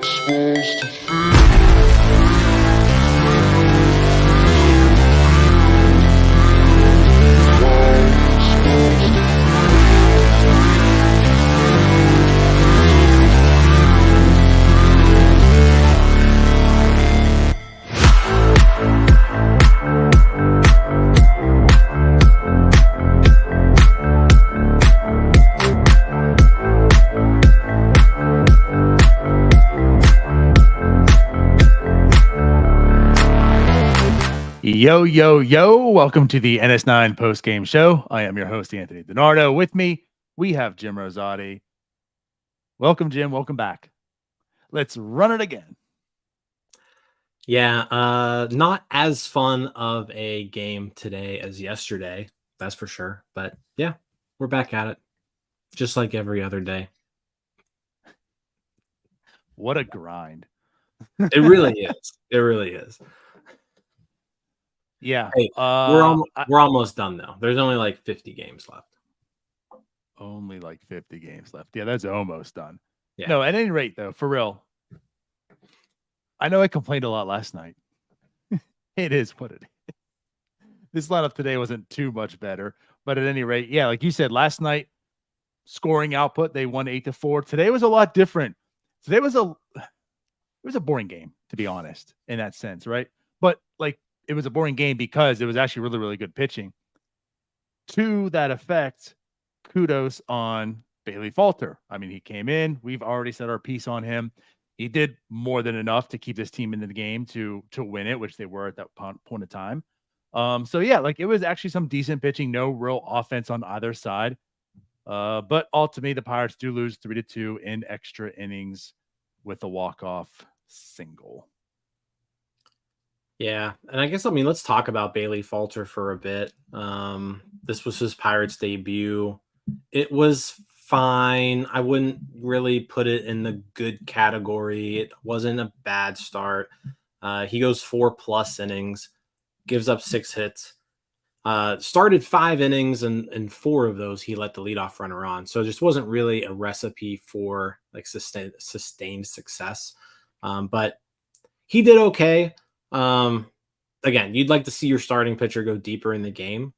supposed to feel. Yo, yo, yo. Welcome to the NS9 Postgame Show. I am your host, Anthony DiNardo. With me, we have Jim Rosati. Welcome, Jim. Welcome back. Let's run it again. Yeah, not as fun of a game today as yesterday, that's for sure. But yeah, we're back at it, just like every other day. What a grind. It really is. It really is. Yeah. Hey, we're almost done, though. There's only like 50 games left. Only like 50 games left. Yeah, that's almost done. Yeah. No, at any rate, though, for real, I know I complained a lot last night. It is what it is. This lineup today wasn't too much better. But at any rate, yeah, like you said, last night, scoring output, they won 8-4. Today was a lot different. Today was a boring game, to be honest, in that sense, right? But like, it was a boring game because it was actually really, really good pitching. To that effect, kudos on Bailey Falter. I mean, he came in. We've already said our piece on him. He did more than enough to keep this team in the game to win it, which they were at that point of time. So yeah, like it was actually some decent pitching, no real offense on either side. But ultimately, the Pirates do lose 3-2 in extra innings with a walk-off single. Yeah, and I guess, let's talk about Bailey Falter for a bit. This was his Pirates debut. It was fine. I wouldn't really put it in the good category. It wasn't a bad start. He goes 4+ innings, gives up 6 hits. Started 5 innings, and 4 of those he let the leadoff runner on. So it just wasn't really a recipe for like sustained success. But he did okay. Again, you'd like to see your starting pitcher go deeper in the game,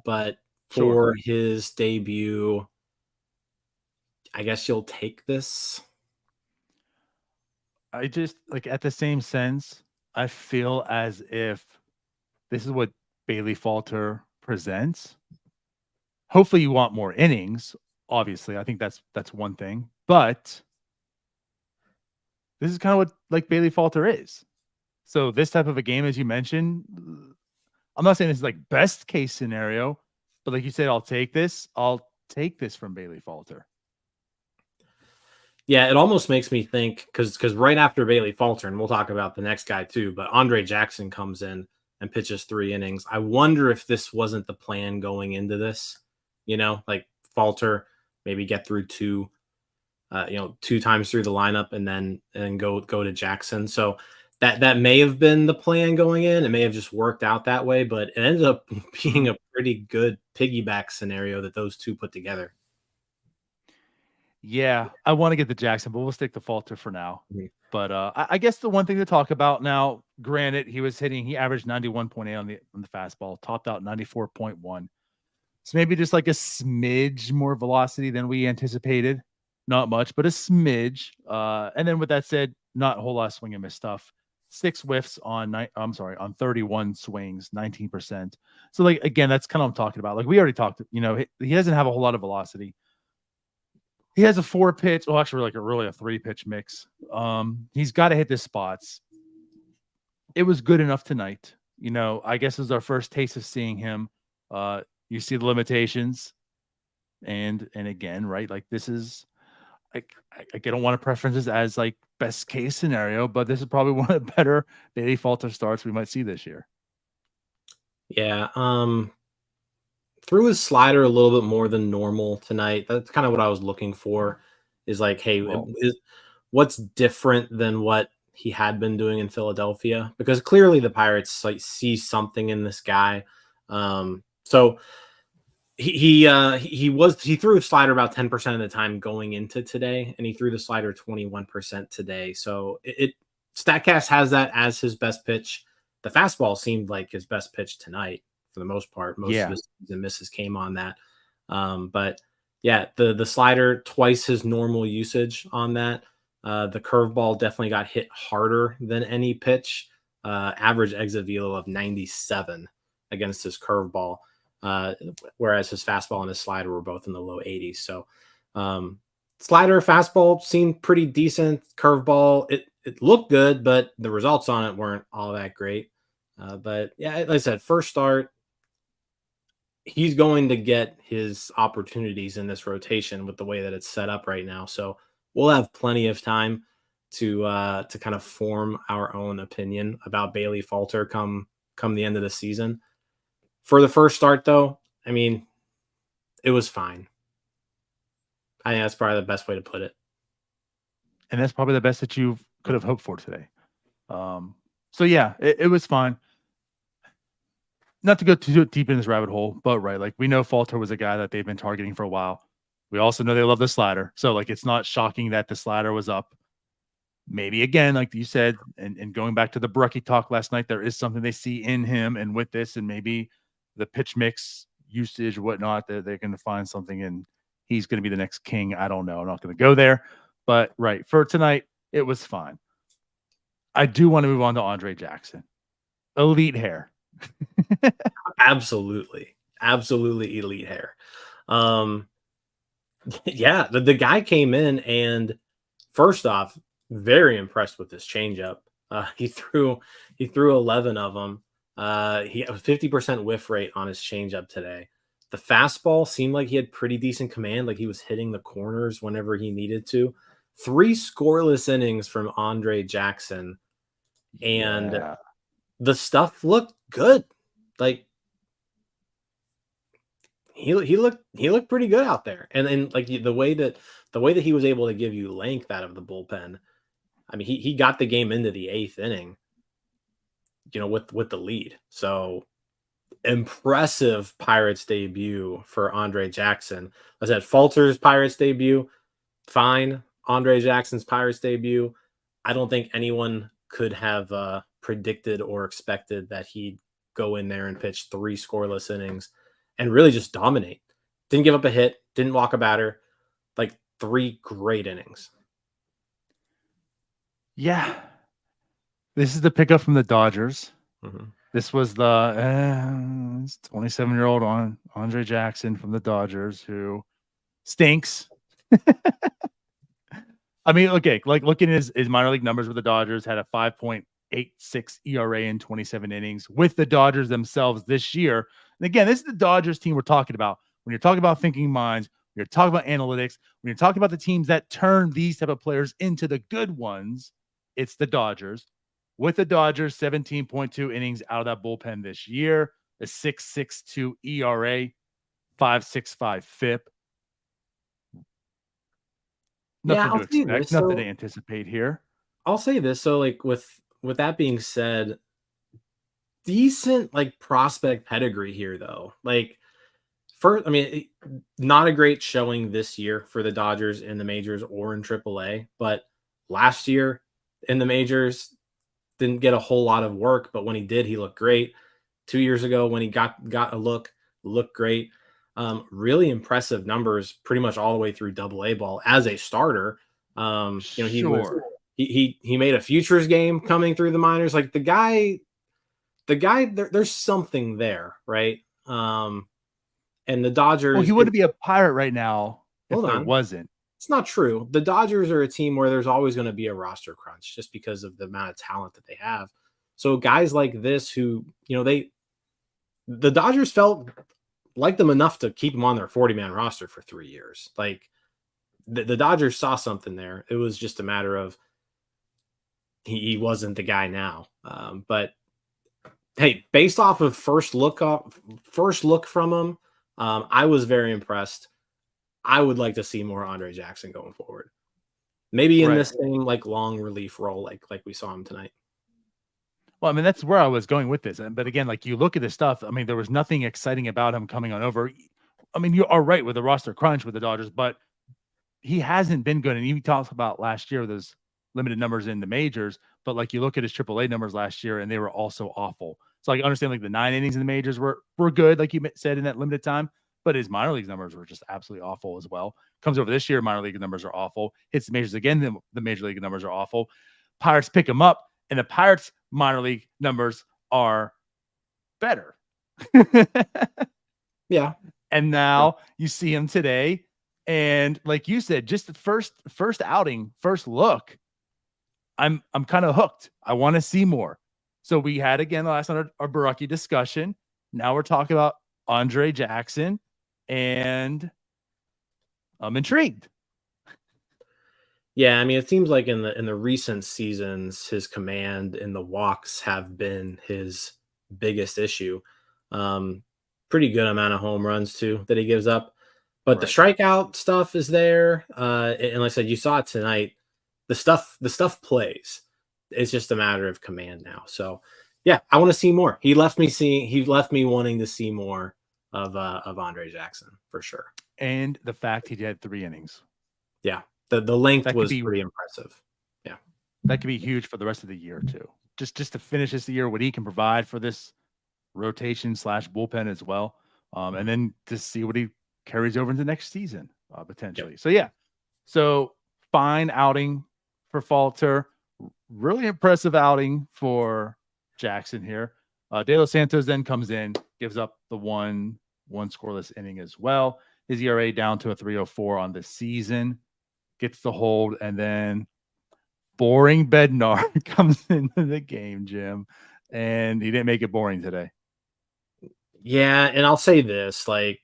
but for his debut, I guess you'll take this. I just like at the same sense, I feel as if this is what Bailey Falter presents. Hopefully you want more innings. Obviously, I think that's one thing, but this is kind of what like Bailey Falter is. So this type of a game, as you mentioned, I'm not saying this is like best case scenario, but like you said, I'll take this from Bailey Falter. Yeah, it almost makes me think because right after Bailey Falter, and we'll talk about the next guy too, but Andre Jackson comes in and pitches 3 innings. I wonder if this wasn't the plan going into this, like Falter, maybe get through 2 times through the lineup and then go to Jackson. So that may have been the plan going in. It may have just worked out that way, but it ended up being a pretty good piggyback scenario that those two put together. Yeah, I want to get the Jackson, but we'll stick to Falter for now. Mm-hmm. But I guess the one thing to talk about now, granted, he averaged 91.8 on the fastball, topped out 94.1. So maybe just like a smidge more velocity than we anticipated. Not much, but a smidge. And then with that said, not a whole lot of swing and miss stuff. 6 whiffs on 31 swings, 19%. So like, again, that's kind of what I'm talking about. Like we already talked, he doesn't have a whole lot of velocity. He has a 4-pitch, well, actually like really a 3-pitch mix. He's got to hit the spots. It was good enough tonight. I guess it was our first taste of seeing him. You see the limitations. And again, right? Like this is I don't want to preference this as like best case scenario, but this is probably one of the better Bailey Falter starts we might see this year. Yeah. Threw his slider a little bit more than normal tonight. That's kind of what I was looking for, is like, hey, what's different than what he had been doing in Philadelphia? Because clearly the Pirates like see something in this guy. So He threw a slider about 10% of the time going into today, and he threw the slider 21% today. So Statcast has that as his best pitch. The fastball seemed like his best pitch tonight for the most part. Most of his misses came on that. But yeah, the slider twice his normal usage on that. The curveball definitely got hit harder than any pitch. Average exit velo of 97 against his curveball. Whereas his fastball and his slider were both in the low 80s. So slider, fastball seemed pretty decent. Curveball, it looked good, but the results on it weren't all that great. But yeah, like I said, first start, he's going to get his opportunities in this rotation with the way that it's set up right now. So we'll have plenty of time to kind of form our own opinion about Bailey Falter come the end of the season. For the first start, though, I mean, it was fine. I think that's probably the best way to put it. And that's probably the best that you could have hoped for today. So yeah, it was fine. Not to go too deep in this rabbit hole, but right, like we know Falter was a guy that they've been targeting for a while. We also know they love the slider. So like it's not shocking that the slider was up. Maybe again, like you said, and going back to the Brucky talk last night, there is something they see in him, and with this, and maybe the pitch mix usage, whatnot, they're going to find something, and he's going to be the next king. I don't know. I'm not going to go there, but right for tonight, it was fine. I do want to move on to Andre Jackson, elite hair. Absolutely elite hair. Yeah, the guy came in, and first off, very impressed with his changeup. He threw 11 of them. He had a 50% whiff rate on his changeup today. The fastball seemed like he had pretty decent command, like he was hitting the corners whenever he needed to. 3 scoreless innings from Andre Jackson, and the stuff looked good. Like he looked pretty good out there, and then like the way that he was able to give you length out of the bullpen. I mean, he got the game into the 8th inning, with the lead. So impressive Pirates debut for Andre Jackson. I said Falter's Pirates debut, fine. Andre Jackson's Pirates debut, I don't think anyone could have predicted or expected that he'd go in there and pitch 3 scoreless innings and really just dominate. Didn't give up a hit, didn't walk a batter, like 3 great innings. Yeah. This is the pickup from the Dodgers. Mm-hmm. This was the 27-year-old Andre Jackson from the Dodgers, who stinks. I mean, okay, like looking at his minor league numbers with the Dodgers, had a 5.86 ERA in 27 innings with the Dodgers themselves this year. And again, this is the Dodgers team we're talking about. When you're talking about thinking minds, when you're talking about analytics, when you're talking about the teams that turn these type of players into the good ones, it's the Dodgers. With the Dodgers, 17.2 innings out of that bullpen this year, a 6.62 ERA, 5.65 FIP. Nothing to expect, nothing to anticipate here. I'll say this. So, like, with that being said, decent, like, prospect pedigree here, though. Like, first, I mean, not a great showing this year for the Dodgers in the majors or in AAA, but last year in the majors, didn't get a whole lot of work, but when he did, he looked great. 2 years ago, when he got a looked great. Really impressive numbers pretty much all the way through AA ball as a starter. He made a futures game coming through the minors. Like the guy there's something there, right? And the Dodgers, well, he wouldn't be a Pirate right now if there wasn't. It's not true. The Dodgers are a team where there's always going to be a roster crunch just because of the amount of talent that they have. So guys like this who, the Dodgers felt like them enough to keep them on their 40-man roster for 3 years. Like the Dodgers saw something there. It was just a matter of he wasn't the guy now. But hey, based off of first look from him, I was very impressed. I would like to see more Andre Jackson going forward. Maybe in this same like long relief role, like we saw him tonight. Well, I mean, that's where I was going with this. But again, like you look at this stuff, I mean, there was nothing exciting about him coming on over. I mean, you are right with the roster crunch with the Dodgers, but he hasn't been good. And you talked about last year, those limited numbers in the majors, but like you look at his AAA numbers last year and they were also awful. So like, I understand like the 9 innings in the majors were good, like you said, in that limited time, but his minor league numbers were just absolutely awful as well. Comes over this year, minor league numbers are awful. Hits the majors again, the major league numbers are awful. Pirates pick him up, and the Pirates minor league numbers are better. Yeah. And now you see him today. And like you said, just the first outing, first look, I'm kind of hooked. I want to see more. So we had again last night our Baraki discussion. Now we're talking about Andre Jackson, and I'm intrigued. Yeah, I mean, it seems like in the recent seasons, his command and the walks have been his biggest issue. Pretty good amount of home runs too that he gives up, but the strikeout stuff is there. And like I said, you saw it tonight. The stuff plays. It's just a matter of command now. So yeah, I want to see more. He left me wanting to see more of Andre Jackson for sure. And the fact he had 3 innings. Yeah. The length was pretty impressive. Yeah. That could be huge for the rest of the year too. Just to finish this year, what he can provide for this rotation / bullpen as well. And then to see what he carries over into next season, potentially. Yep. So yeah. So fine outing for Falter. Really impressive outing for Jackson here. De Los Santos then comes in, gives up the one scoreless inning as well. His ERA down to a 3.04 on the season. Gets the hold, and then boring Bednar comes into the game, Jim, and he didn't make it boring today. Yeah, and I'll say this, like,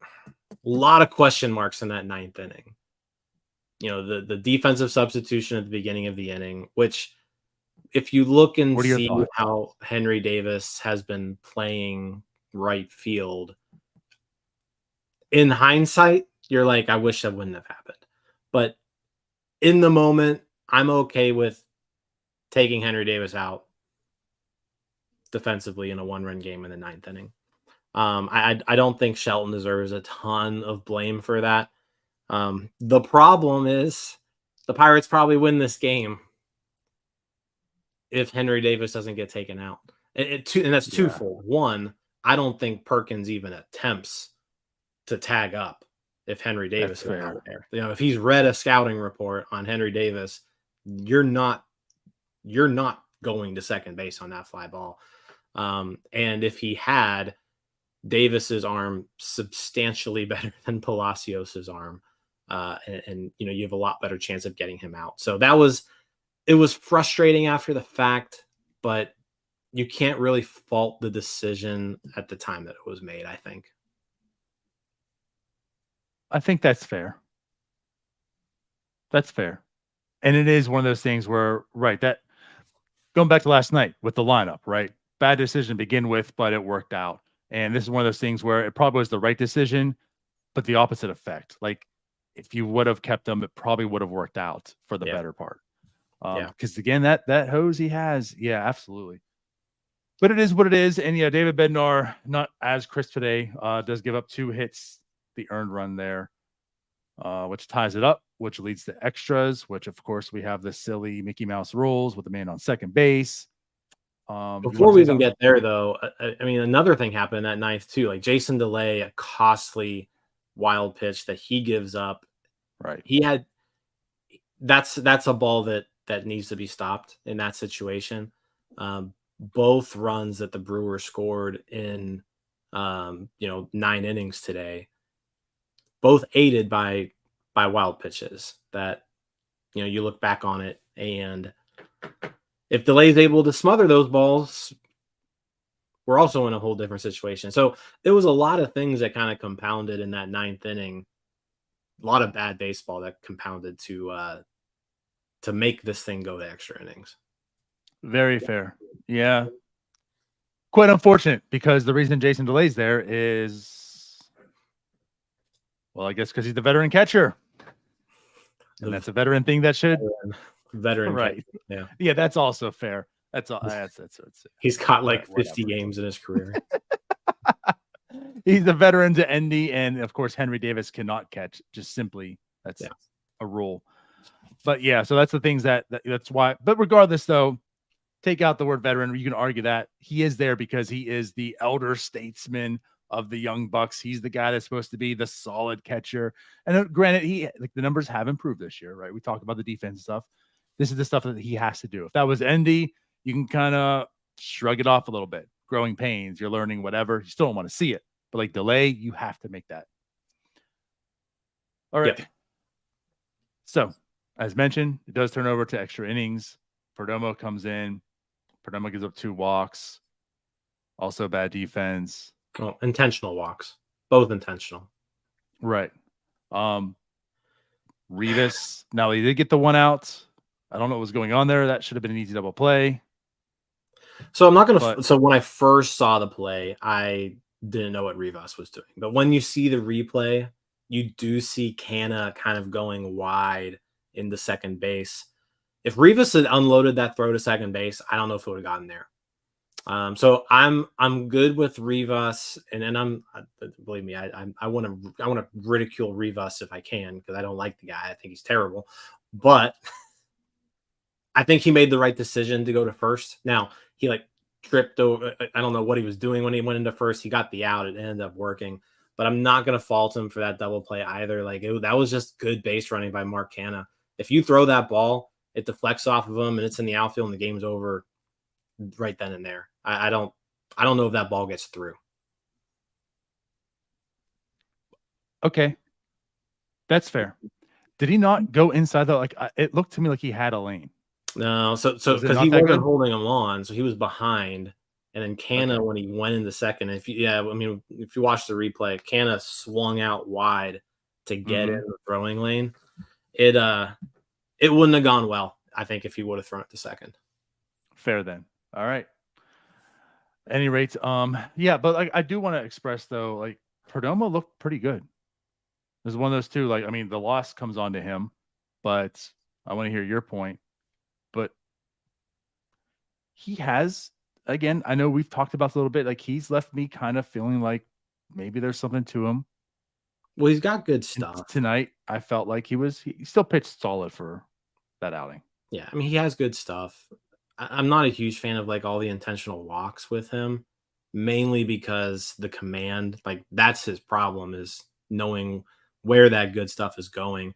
a lot of question marks in that 9th inning. You know, the defensive substitution at the beginning of the inning, which if you look and see how Henry Davis has been playing right field, in hindsight, you're like, I wish that wouldn't have happened. But in the moment, I'm okay with taking Henry Davis out defensively in a 1-run game in the 9th inning. I don't think Shelton deserves a ton of blame for that. The problem is the Pirates probably win this game if Henry Davis doesn't get taken out. And that's twofold. One, I don't think Perkins even attempts to tag up if Henry Davis is out there. You know, if he's read a scouting report on Henry Davis, you're not going to second base on that fly ball. And if he had, Davis's arm substantially better than Palacios's arm. And you know, you have a lot better chance of getting him out. So it was frustrating after the fact, but you can't really fault the decision at the time that it was made, I think. I think that's fair. That's fair. And it is one of those things where, that going back to last night with the lineup, right? Bad decision to begin with, but it worked out. And this is one of those things where it probably was the right decision, but the opposite effect. Like if you would have kept them, it probably would have worked out for the better part. Because again, that hose he has, absolutely. But it is what it is. And David Bednar, not as crisp today, does give up 2 hits, the earned run there, which ties it up, which leads to extras, which of course we have the silly Mickey Mouse rules with the man on second base. Before we even get there, though, I mean, another thing happened in that 9th too. Like Jason DeLay, a costly wild pitch that he gives up. Right. He had that's a ball that needs to be stopped in that situation. Both runs that the Brewers scored in 9 innings today, both aided by wild pitches that, you look back on it, and if DeLay is able to smother those balls, we're also in a whole different situation. So there was a lot of things that kind of compounded in that 9th inning, a lot of bad baseball that compounded to make this thing go to extra innings. Very fair. Yeah. Quite unfortunate, because the reason Jason DeLay's there is, well, I guess because he's the veteran catcher. And that's a veteran thing that should veteran right. Catcher, yeah, that's also fair. That's all. That's he's caught like 50 games in his career. He's the veteran to Endy, and of course Henry Davis cannot catch. Just simply, that's a rule. But yeah, so that's the things that's why. But regardless, though, take out the word veteran. You can argue that he is there because he is the elder statesman of the Young Bucks. He's the guy that's supposed to be the solid catcher. And granted, the numbers have improved this year, right? We talked about the defense stuff. This is the stuff that he has to do. If that was Endy, you can kind of shrug it off a little bit. Growing pains, you're learning whatever. You still don't want to see it. But like delay, you have to make that. All right. Yep. So, as mentioned, it does turn over to extra innings. Perdomo comes in. Perdomo gives up 2 walks. Also bad defense. Well, intentional walks. Both intentional. Right. Rivas. Now, he did get the 1 out. I don't know what was going on there. That should have been an easy double play. So I'm not going to. So when I first saw the play, I didn't know what Rivas was doing. But when you see the replay, you do see Canna kind of going wide into second base. If Rivas had unloaded that throw to second base, I don't know if it would have gotten there. So I'm good with Rivas, and I'm believe me, I want to ridicule Rivas if I can because I don't like the guy. I think he's terrible, but I think he made the right decision to go to first. Now he tripped over. I don't know what he was doing when he went into first. He got the out. It ended up working, but I'm not going to fault him for that double play either. That was just good base running by Mark Canna. If you throw that ball, it deflects off of him and it's in the outfield and the game's over right then and there. I don't know if that ball gets through. Okay. That's fair. Did he not go inside though? It looked to me like he had a lane. No, so because he wasn't holding him on, so he was behind. And then Canna, when he went into second, if you watch the replay, Canna swung out wide to get in the throwing lane. It wouldn't have gone well, I think, if he would have thrown it to second. Fair then. All right. At any rate, yeah, but I do want to express though, Perdomo looked pretty good. There's one of those two. The loss comes on to him, but I want to hear your point. But he has, again, I know we've talked about it a little bit. He's left me kind of feeling like maybe there's something to him. Well, he's got good stuff. And tonight, I felt like he still pitched solid for that outing. Yeah, he has good stuff. I'm not a huge fan of all the intentional walks with him, mainly because the command, that's his problem, is knowing where that good stuff is going.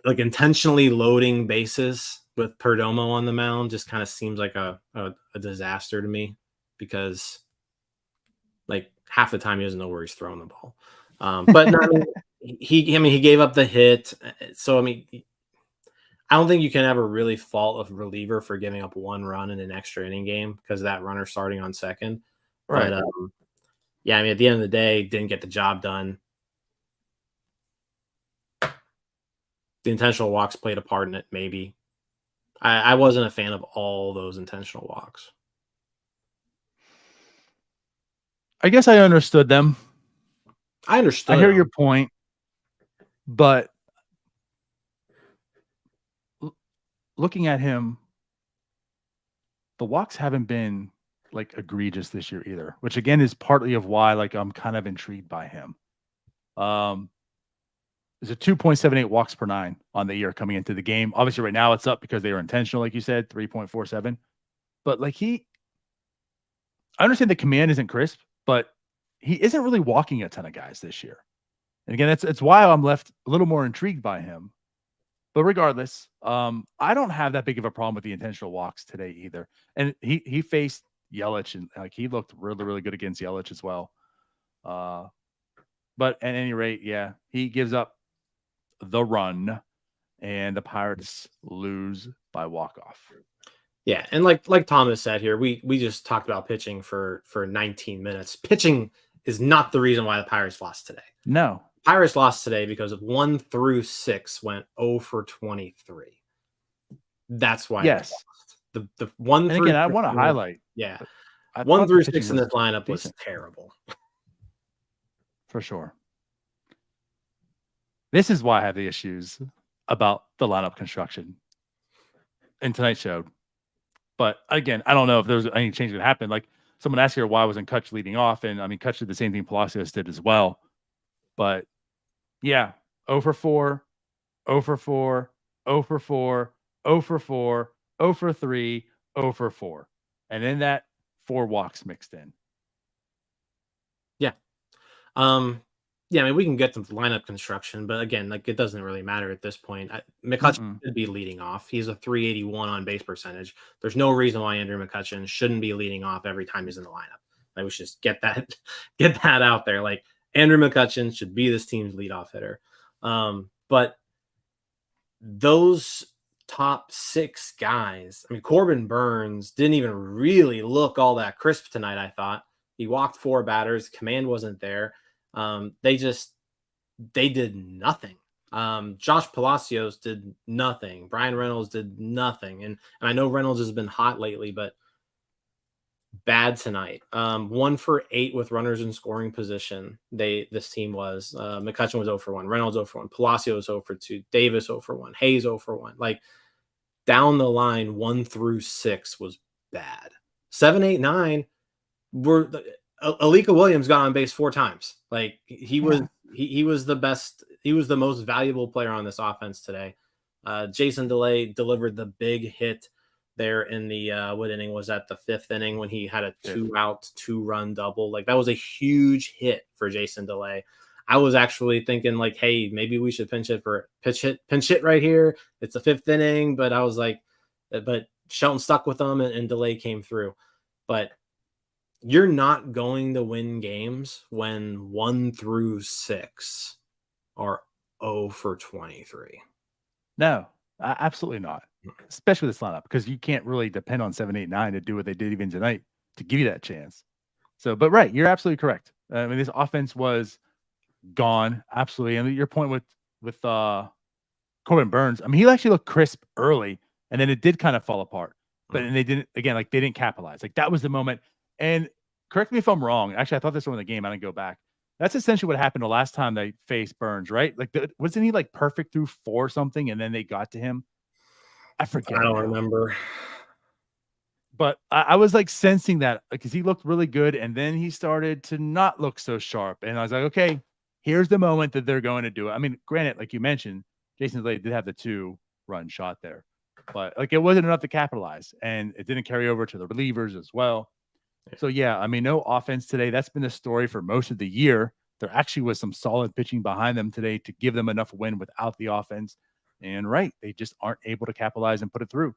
Intentionally loading bases with Perdomo on the mound just kind of seems like a disaster to me because half the time he doesn't know where he's throwing the ball. But no, he gave up the hit. So, I don't think you can ever really fault a reliever for giving up 1 run in an extra inning game because that runner starting on second. Right. But at the end of the day, didn't get the job done. The intentional walks played a part in it, maybe. I wasn't a fan of all those intentional walks. I guess I understood them. I understood. I hear your point, but looking at him, the walks haven't been egregious this year either, which again is partly of why I'm kind of intrigued by him. There's a 2.78 walks per 9 on the year coming into the game. Obviously, right now it's up because they were intentional, like you said, 3.47. But I understand the command isn't crisp, but he isn't really walking a ton of guys this year. And again, it's why I'm left a little more intrigued by him. But regardless, I don't have that big of a problem with the intentional walks today either. And he faced Yelich and he looked really, really good against Yelich as well. But at any rate, yeah, he gives up the run and the Pirates lose by walk-off. Yeah, and like Thomas said here, we just talked about pitching for 19 minutes. Pitching is not the reason why the Pirates lost today. No. Pirates lost today because of 1 through 6 went 0 for 23. That's why. Yes. The 1 and through again, I want to highlight. Yeah. 1 through 6 in this lineup was terrible. For sure. This is why I have the issues about the lineup construction in tonight's show. But again, I don't know if there's any change that happened. someone asked here why wasn't Kutch leading off, and I mean Kutch did the same thing Palacios did as well. But yeah, 0 for 4, 0 for 4, 0 for 4, 0 for 4, 0 for 3, 0 for 4. And in that, 4 walks mixed in. Yeah. Yeah, I mean, we can get to lineup construction, but again, like it doesn't really matter at this point. McCutchen should be leading off. He's a 381 on base percentage. There's no reason why Andrew McCutchen shouldn't be leading off every time he's in the lineup. Like we should just get that out there. Like Andrew McCutchen should be this team's leadoff hitter. But those top 6 guys, I mean, Corbin Burns didn't even really look all that crisp tonight, I thought. He walked 4 batters. Command wasn't there. They did nothing. Josh Palacios did nothing. Brian Reynolds did nothing. And I know Reynolds has been hot lately, but bad tonight. 1 for 8 with runners in scoring position. This team was McCutchen was 0 for 1, Reynolds 0 for 1, Palacios 0 for 2, Davis 0 for 1, Hayes 0 for 1. Like down the line, 1 through 6 was bad. 7, 8, 9 were Alika Williams got on base 4 times. Like he was the best. He was the most valuable player on this offense today. Jason DeLay delivered the big hit there in the what inning was that? The 5th inning when he had a 2-out, 2-run double. Like that was a huge hit for Jason DeLay. I was actually thinking like, hey, maybe we should pinch hit right here. It's the 5th inning, but I was like, but Shelton stuck with them and DeLay came through. But you're not going to win games when 1 through 6 are 0 for 23. No, absolutely not. Especially this lineup, because you can't really depend on 7, 8, 9 to do what they did even tonight to give you that chance. So, but right, you're absolutely correct. I mean, this offense was gone. Absolutely. And your point with Corbin Burns, I mean, he actually looked crisp early, and then it did kind of fall apart. But and they didn't, again, like they didn't capitalize. Like that was the moment. And correct me if I'm wrong. Actually, I thought this was in the game. I didn't go back. That's essentially what happened the last time they faced Burns, right? Like, wasn't he like perfect through 4 something, and then they got to him? I forget. I don't remember. But I was like sensing that because he looked really good, and then he started to not look so sharp. And I was like, okay, here's the moment that they're going to do it. I mean, granted, like you mentioned, Jason Slade did have the 2-run shot there, but like it wasn't enough to capitalize, and it didn't carry over to the relievers as well. So, yeah, I mean, no offense today. That's been the story for most of the year. There actually was some solid pitching behind them today to give them enough win without the offense. And, right, they just aren't able to capitalize and put it through.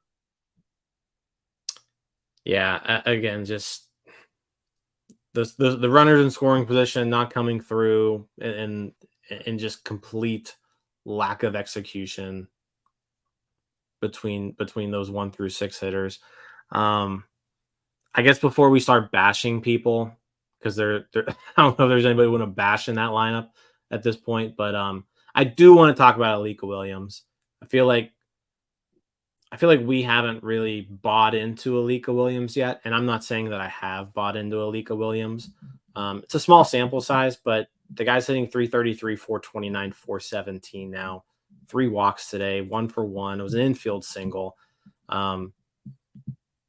Yeah, again, just the runners in scoring position not coming through and just complete lack of execution between those 1 through 6 hitters. I guess before we start bashing people, because they're I don't know if there's anybody who want to bash in that lineup at this point, but I do want to talk about Alika Williams. I feel like we haven't really bought into Alika Williams yet, and I'm not saying that I have bought into Alika Williams. It's a small sample size, but the guy's hitting 333, 429, 417 now. 3 walks today, 1 for 1. It was an infield single.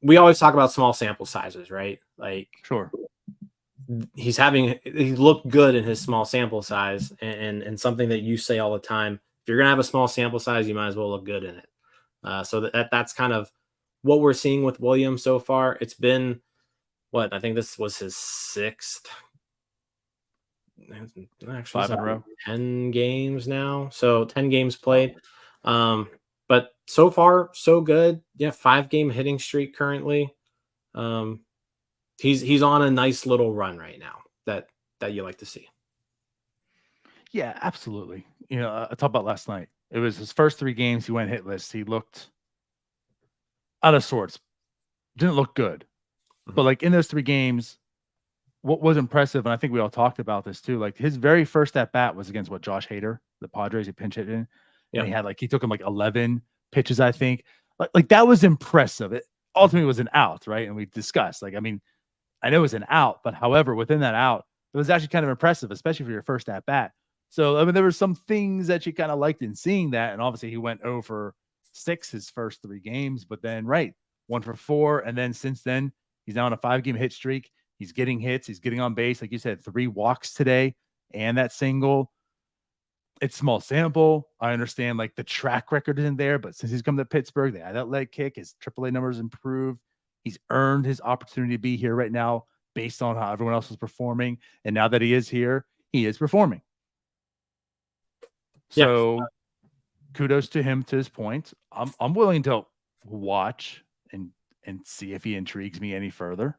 We always talk about small sample sizes, right? Like, sure, he looked good in his small sample size, and something that you say all the time. If you're gonna have a small sample size, you might as well look good in it. So that's kind of what we're seeing with Williams so far. It's been what I think this was his 6th. Actually, 5 in a row, 10 games now. So 10 games played. But so far, so good. Yeah, 5-game hitting streak currently. He's on a nice little run right now that you like to see. Yeah, absolutely. You know, I talked about last night. It was his first 3 games. He went hitless. He looked out of sorts. Didn't look good. But like in those 3 games, what was impressive, and I think we all talked about this too, like his very first at bat was against Josh Hader, the Padres. He pinch hit in. And he took him like 11 pitches, I think. Like that was impressive. It ultimately was an out, right? And we discussed, like, I mean, I know it was an out, but however, within that out, it was actually kind of impressive, especially for your first at bat. So, I mean, there were some things that you kind of liked in seeing that. And obviously he went 0 for 6 his first 3 games, but then 1 for 4. And then since then, he's now on a 5-game hit streak. He's getting hits. He's getting on base. Like you said, 3 walks today and that single. It's small sample. I understand like the track record isn't there, but since he's come to Pittsburgh, they had that leg kick. His AAA numbers improved. He's earned his opportunity to be here right now based on how everyone else is performing. And now that he is here, he is performing. So kudos to him to his point. I'm willing to watch and see if he intrigues me any further.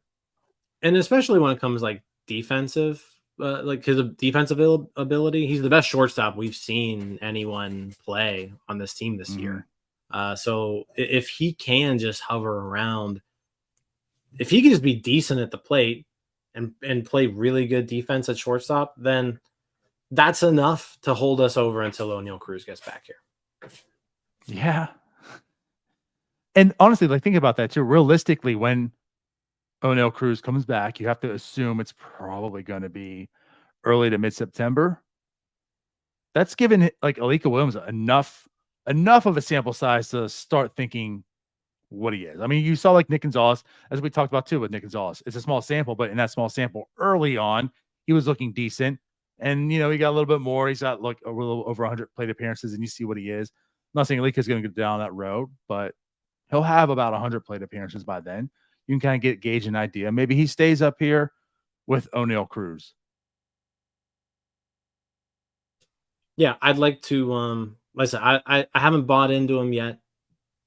And especially when it comes like defensive, like his defensive ability, he's the best shortstop we've seen anyone play on this team this year. So if he can just hover around, if he can just be decent at the plate and play really good defense at shortstop, then that's enough to hold us over until O'Neal Cruz gets back here. Yeah. And honestly, like think about that too. Realistically, when O'Neal Cruz comes back, you have to assume it's probably going to be early to mid-September. That's given like Alika Williams enough of a sample size to start thinking what he is. I mean, you saw like Nick Gonzalez, as we talked about too with Nick Gonzalez. It's a small sample, but in that small sample early on, he was looking decent. And, you know, he got a little bit more. He's got like a little over 100 plate appearances, and you see what he is. I'm not saying Alika's going to go down that road, but he'll have about 100 plate appearances by then. You can kind of gauge an idea. Maybe he stays up here with O'Neal Cruz. Yeah, I'd like to like I said, I haven't bought into him yet,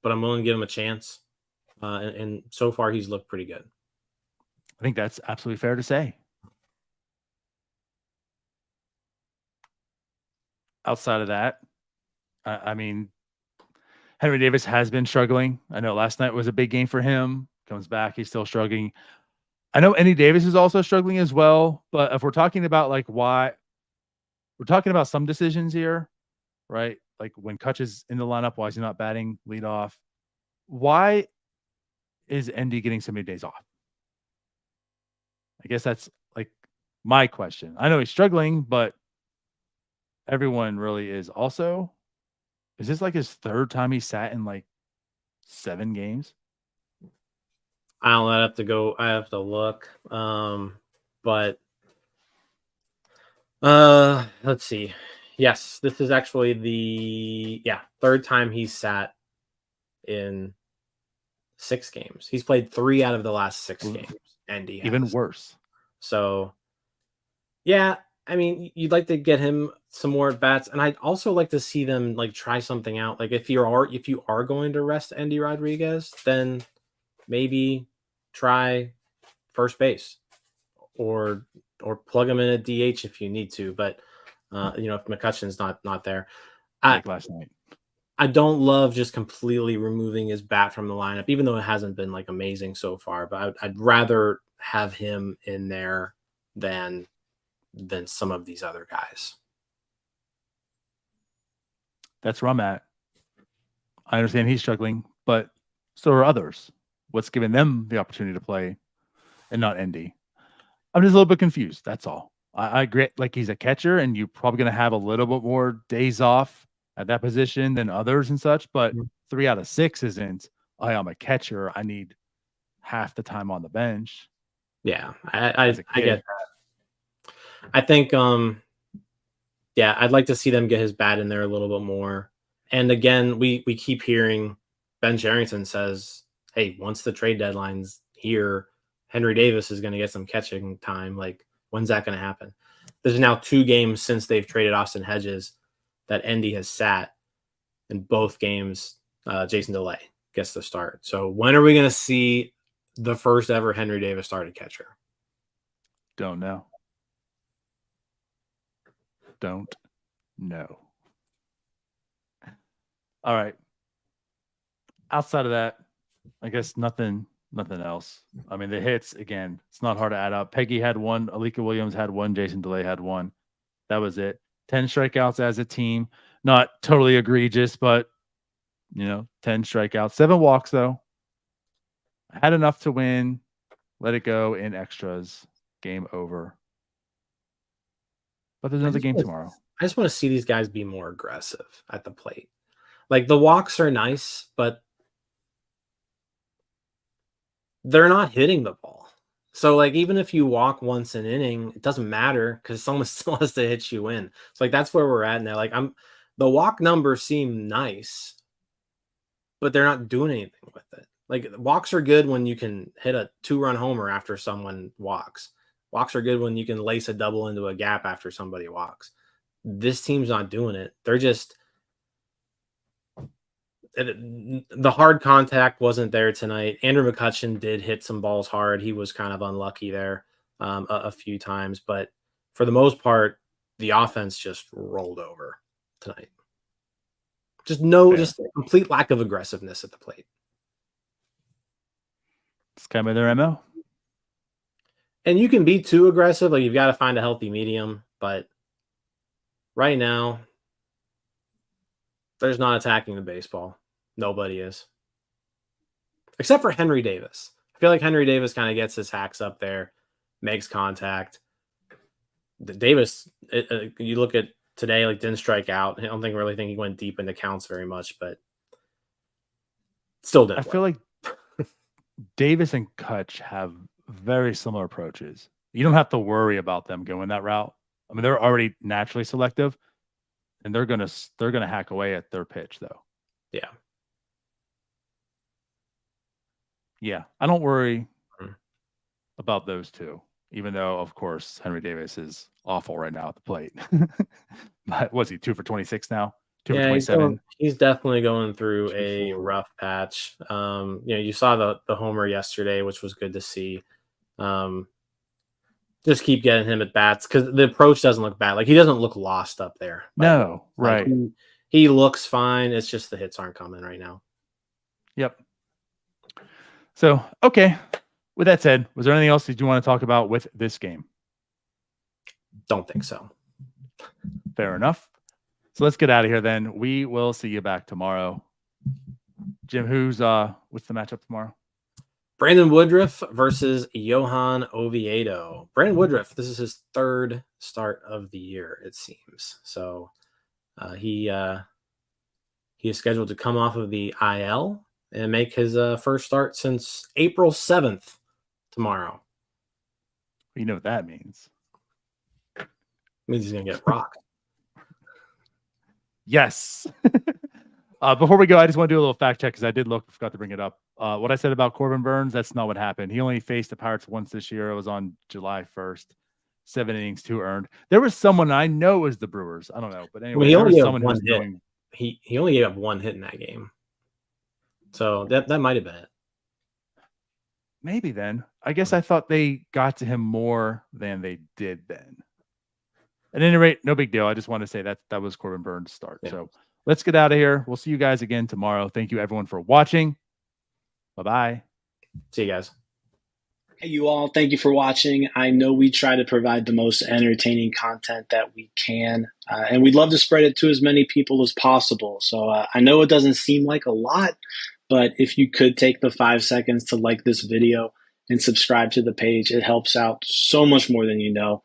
but I'm willing to give him a chance. And so far he's looked pretty good. I think that's absolutely fair to say. Outside of that, I mean, Henry Davis has been struggling. I know last night was a big game for him. Comes back, he's still struggling. I know Andy Davis is also struggling as well, but if we're talking about like why, we're talking about some decisions here, right? Like when Kutch is in the lineup, why is he not batting leadoff? Why is Endy getting so many days off? I guess that's like my question. I know he's struggling, but everyone really is also. Is this like his 3rd time he sat in like 7 games? I don't know. I have to go. I have to look. But let's see. Yes, this is actually the 3rd time he's sat in 6 games. He's played 3 out of the last 6 games, and he has. Even worse. So, yeah, I mean, you'd like to get him some more at bats, and I'd also like to see them like try something out. Like if you are going to rest Endy Rodriguez, then maybe try first base or plug him in a DH if you need to. But if McCutcheon's not there, like last night. I don't love just completely removing his bat from the lineup, even though it hasn't been like amazing so far. But I'd rather have him in there than some of these other guys. That's where I'm at. I understand he's struggling, but so are others. What's giving them the opportunity to play and not Endy? I'm just a little bit confused. That's all. I agree. Like he's a catcher, and you're probably going to have a little bit more days off at that position than others and such. But 3 out of 6 isn't. I'm a catcher. I need half the time on the bench. Yeah, I get that. I think, I'd like to see them get his bat in there a little bit more. And again, we keep hearing Ben Cherington says, hey, once the trade deadline's here, Henry Davis is going to get some catching time. Like, when's that going to happen? There's now 2 games since they've traded Austin Hedges that Endy has sat. In both games, Jason DeLay gets the start. So when are we going to see the first ever Henry Davis started catcher? Don't know. Don't know. All right. Outside of that, I guess nothing else. I mean, the hits, again, it's not hard to add up. Peggy had 1, Alika Williams had 1, Jason DeLay had 1. That was it. 10 strikeouts as a team. Not totally egregious, but 10 strikeouts. 7 walks, though. Had enough to win. Let it go in extras. Game over. But there's another game tomorrow. I just want to see these guys be more aggressive at the plate. Like the walks are nice, but they're not hitting the ball. So like even if you walk once an inning, it doesn't matter because someone still has to hit you in. So like that's where we're at now. Like the walk numbers seem nice, but they're not doing anything with it. Like walks are good when you can hit a 2-run homer after someone walks. Walks are good when you can lace a double into a gap after somebody walks. This team's not doing it. They're just the hard contact wasn't there tonight. Andrew McCutchen did hit some balls hard. He was kind of unlucky there a few times, but for the most part, the offense just rolled over tonight. Just a complete lack of aggressiveness at the plate. It's kind of their MO. And you can be too aggressive. Like you've got to find a healthy medium, but right now, there's not attacking the baseball. Nobody is. Except for Henry Davis. I feel like Henry Davis kind of gets his hacks up there, makes contact. Davis, you look at today, like didn't strike out. I don't really think he went deep into counts very much, but still didn't. I feel like Davis and Kutch have very similar approaches. You don't have to worry about them going that route. I mean, they're already naturally selective, and they're gonna hack away at their pitch, though. Yeah. I don't worry about those two, even though, of course, Henry Davis is awful right now at the plate. But was he 2 for 26 now? 2 for 27? He's definitely going through a rough patch. You saw the homer yesterday, which was good to see. Just keep getting him at bats because the approach doesn't look bad. Like he doesn't look lost up there. No, right. He looks fine. It's just the hits aren't coming right now. Yep. So, okay. With that said, was there anything else that you want to talk about with this game? Don't think so. Fair enough. So let's get out of here then. We will see you back tomorrow. Jim, what's the matchup tomorrow? Brandon Woodruff versus Johan Oviedo. Brandon Woodruff, this is his third start of the year, it seems. So he is scheduled to come off of the IL and make his first start since April 7th tomorrow. You know what that means. It means he's going to get rocked. Yes. Before we go, I just want to do a little fact check because I forgot to bring it up. What I said about Corbin Burns, that's not what happened. He only faced the Pirates once this year. It was on July 1st. 7 innings, 2 earned. There was someone I know was the Brewers. I don't know. But anyway, he only there was someone who was hit. going. He only gave up 1 hit in that game. So that might have been it. Maybe then. I guess I thought they got to him more than they did then. At any rate, no big deal. I just want to say that was Corbin Burns' start. Yeah. So let's get out of here. We'll see you guys again tomorrow. Thank you, everyone, for watching. Bye-bye. See you guys. Hey, you all. Thank you for watching. I know we try to provide the most entertaining content that we can, and we'd love to spread it to as many people as possible. So I know it doesn't seem like a lot, but if you could take the 5 seconds to like this video and subscribe to the page, it helps out so much more than you know.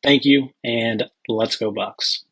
Thank you, and let's go Bucks.